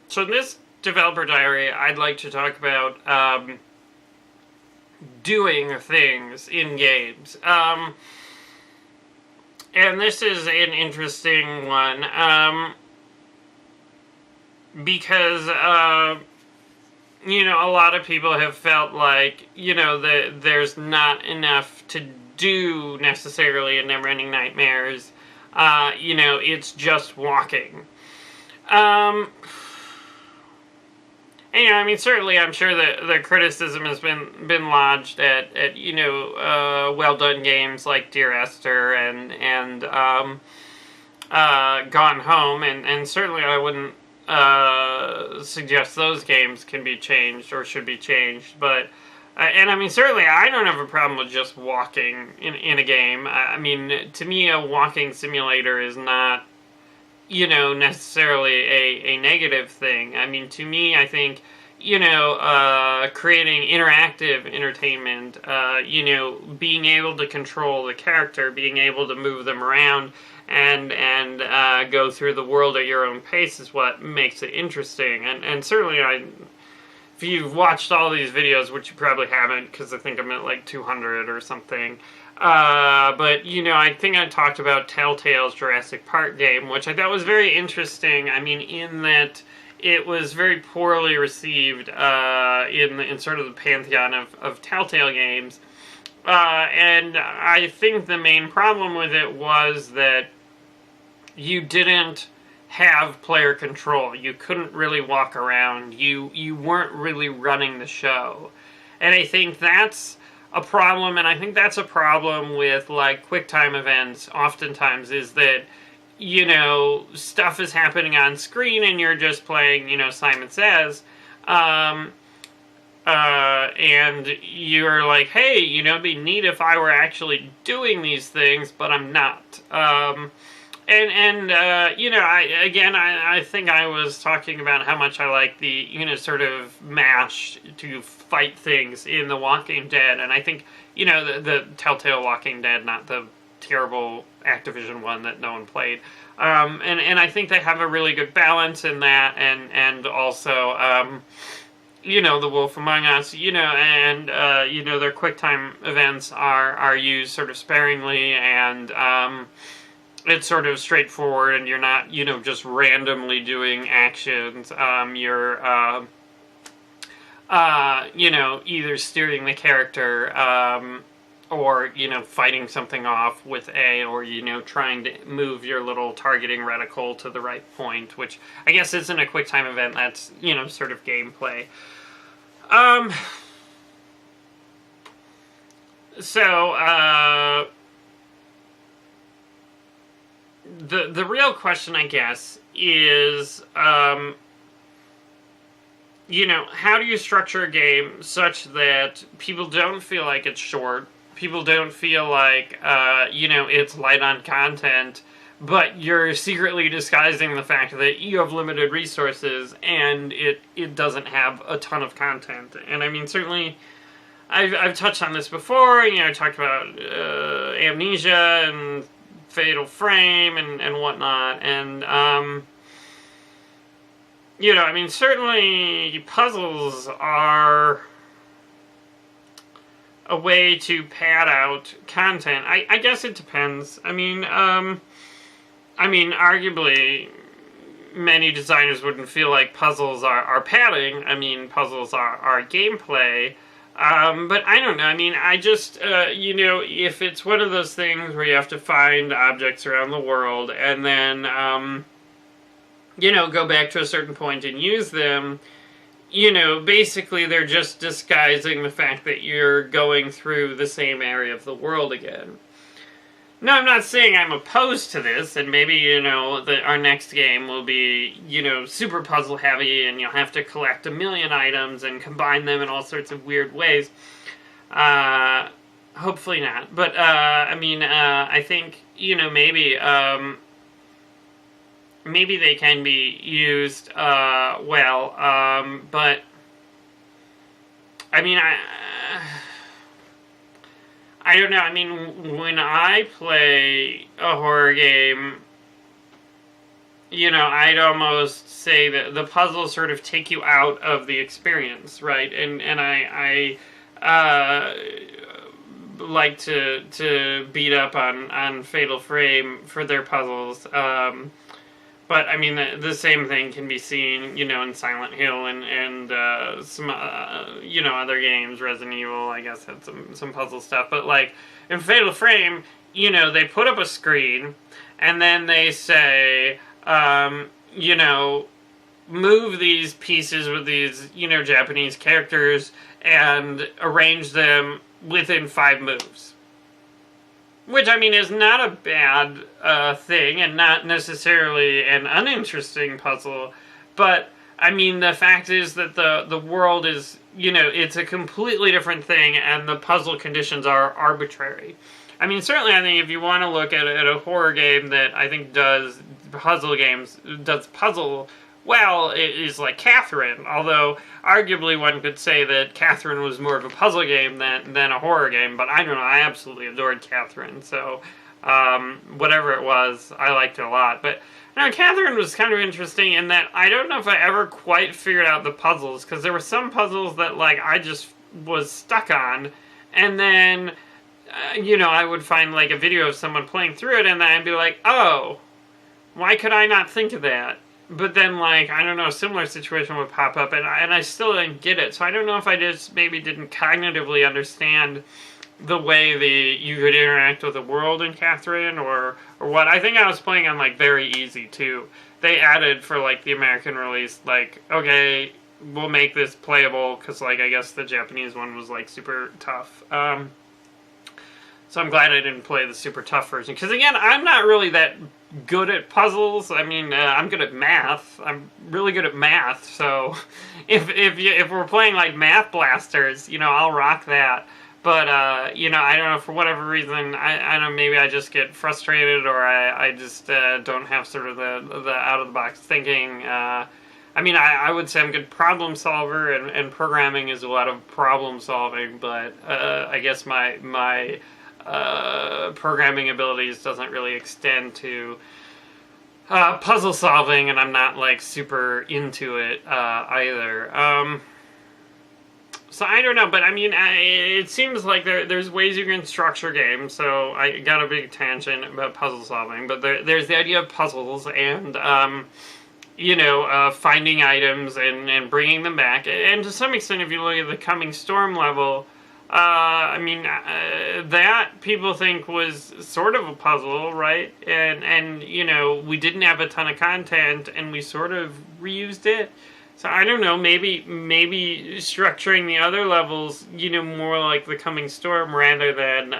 So in this developer diary, I'd like to talk about doing things in games. And this is an interesting one because, a lot of people have felt like, that there's not enough to do necessarily in Neverending Nightmares. It's just walking. Um, certainly, I'm sure that the criticism has been lodged at well done games like Dear Esther and Gone Home, and certainly I wouldn't suggest those games can be changed or should be changed, but. Certainly I don't have a problem with just walking in a game. To me, a walking simulator is not necessarily a negative thing. To me, I think, creating interactive entertainment, being able to control the character, being able to move them around and go through the world at your own pace is what makes it interesting. And certainly if you've watched all these videos, which you probably haven't, because I think I'm at like 200 or something, but, I think I talked about Telltale's Jurassic Park game, which I thought was very interesting. In that it was very poorly received in sort of the pantheon of Telltale games. And I think the main problem with it was that you didn't have player control. You couldn't really walk around. You weren't really running the show. And I think that's a problem, and I think that's a problem with, like, QuickTime events oftentimes, is that, stuff is happening on screen and you're just playing, Simon Says, and you're like, hey, it'd be neat if I were actually doing these things, but I'm not. I think I was talking about how much I like the, sort of mash to fight things in The Walking Dead, and I think, the Telltale Walking Dead, not the terrible Activision one that no one played, and I think they have a really good balance in that, and also, The Wolf Among Us, their QuickTime events are used sort of sparingly, and, it's sort of straightforward, and you're not, just randomly doing actions. You're, either steering the character, or, fighting something off with A, or, trying to move your little targeting reticle to the right point, which I guess isn't a QuickTime event, that's, sort of gameplay. The real question, I guess, is, how do you structure a game such that people don't feel like it's short, people don't feel like, it's light on content, but you're secretly disguising the fact that you have limited resources and it doesn't have a ton of content. And certainly, I've touched on this before, I talked about Amnesia and Fatal Frame and whatnot, and certainly puzzles are a way to pad out content. I guess it depends. Arguably many designers wouldn't feel like puzzles are padding. Puzzles are gameplay. But I don't know. I just, if it's one of those things where you have to find objects around the world and then, go back to a certain point and use them, basically they're just disguising the fact that you're going through the same area of the world again. No, I'm not saying I'm opposed to this, and maybe, our next game will be, super puzzle heavy, and you'll have to collect a million items and combine them in all sorts of weird ways. Hopefully not. But, I think, maybe, maybe they can be used, well, but, I don't know, when I play a horror game, I'd almost say that the puzzles sort of take you out of the experience, right? And I like to beat up on Fatal Frame for their puzzles. But I mean, the same thing can be seen, in Silent Hill and some other games. Resident Evil, I guess, had some puzzle stuff. But like in Fatal Frame, they put up a screen, and then they say, move these pieces with these, Japanese characters and arrange them within 5 moves. Which, I mean, is not a bad thing and not necessarily an uninteresting puzzle. But, I mean, the fact is that the world is, it's a completely different thing and the puzzle conditions are arbitrary. I mean, certainly I think if you want to look at a horror game that I think does puzzle well, it is like Catherine, although arguably one could say that Catherine was more of a puzzle game than a horror game, but I don't know, I absolutely adored Catherine, so whatever it was, I liked it a lot. But Catherine was kind of interesting in that I don't know if I ever quite figured out the puzzles, because there were some puzzles that like I just was stuck on, and then I would find like a video of someone playing through it, and then I'd be like, oh, why could I not think of that? But then, like, I don't know, a similar situation would pop up, and I still didn't get it. So I don't know if I just maybe didn't cognitively understand the way you could interact with the world in Catherine, or what. I think I was playing on, like, very easy, too. They added for, like, the American release, like, okay, we'll make this playable, because, like, I guess the Japanese one was, like, super tough. So I'm glad I didn't play the super tough version. Because, again, I'm not really that good at puzzles. I mean, I'm good at math. I'm really good at math. So if we're playing, like, Math Blasters, I'll rock that. But, I don't know, for whatever reason, I don't know, maybe I just get frustrated, or I just don't have sort of the out-of-the-box thinking. I mean, I would say I'm a good problem solver, and programming is a lot of problem solving, but I guess my programming abilities doesn't really extend to puzzle solving, and I'm not like super into it either. So I don't know, but I mean, it seems like there's ways you can structure games. So I got a big tangent about puzzle solving, but there's the idea of puzzles and finding items and bringing them back, and to some extent, if you look at the Coming Storm level. I mean, that people think was sort of a puzzle, right? And we didn't have a ton of content, and we sort of reused it. So I don't know, maybe structuring the other levels, more like the Coming Storm rather than,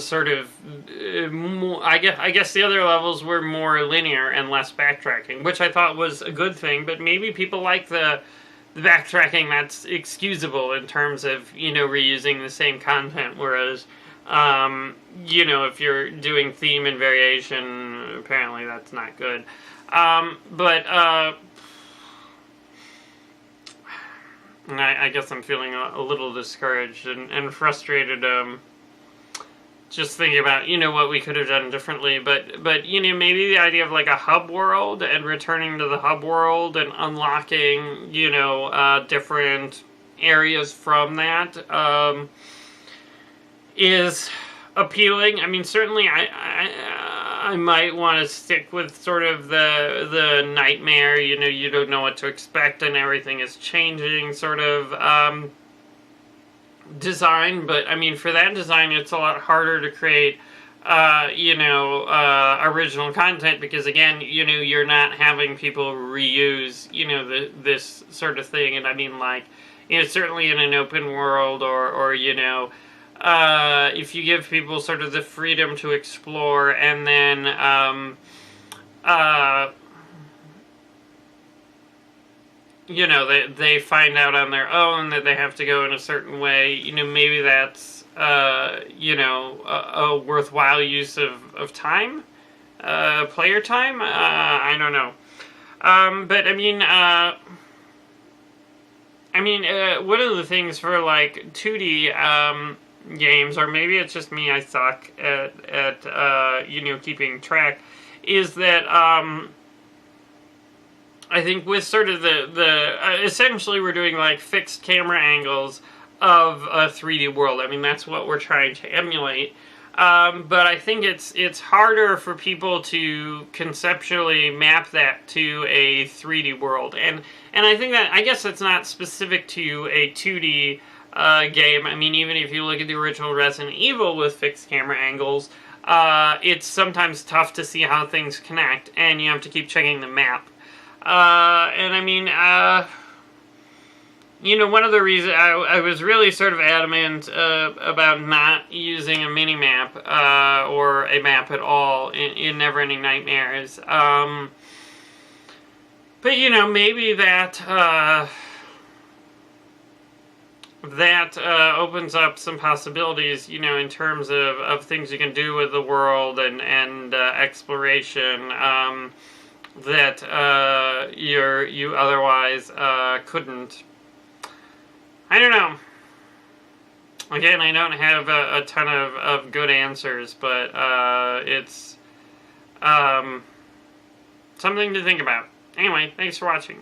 sort of, more, I guess the other levels were more linear and less backtracking, which I thought was a good thing, but maybe people like the backtracking that's excusable in terms of, reusing the same content, whereas, if you're doing theme and variation, apparently that's not good. But I guess I'm feeling a little discouraged and frustrated, just thinking about, what we could have done differently, but maybe the idea of, like, a hub world and returning to the hub world and unlocking, different areas from that, is appealing. I mean, certainly I might want to stick with sort of the nightmare, you don't know what to expect and everything is changing sort of, design, but I mean, for that design, it's a lot harder to create, original content, because again, you're not having people reuse, this sort of thing, and I mean, like, certainly in an open world, or if you give people sort of the freedom to explore, and then, they find out on their own that they have to go in a certain way, maybe that's, a worthwhile use of time, player time, I don't know. But, one of the things for, like, 2D, games, or maybe it's just me, I suck at you know, keeping track, is that I think with sort of essentially we're doing like fixed camera angles of a 3D world. I mean, that's what we're trying to emulate. But I think it's harder for people to conceptually map that to a 3D world, and I think that, I guess that's not specific to a 2D game. I mean, even if you look at the original Resident Evil with fixed camera angles, it's sometimes tough to see how things connect, and you have to keep checking the map. And I mean, you know, one of the reasons I was really sort of adamant about not using a mini-map or a map at all in Neverending Nightmares. But, you know, maybe that opens up some possibilities, you know, in terms of things you can do with the world and exploration that you otherwise couldn't. I don't know. Again, I don't have a ton of good answers, but it's something to think about. Anyway, thanks for watching.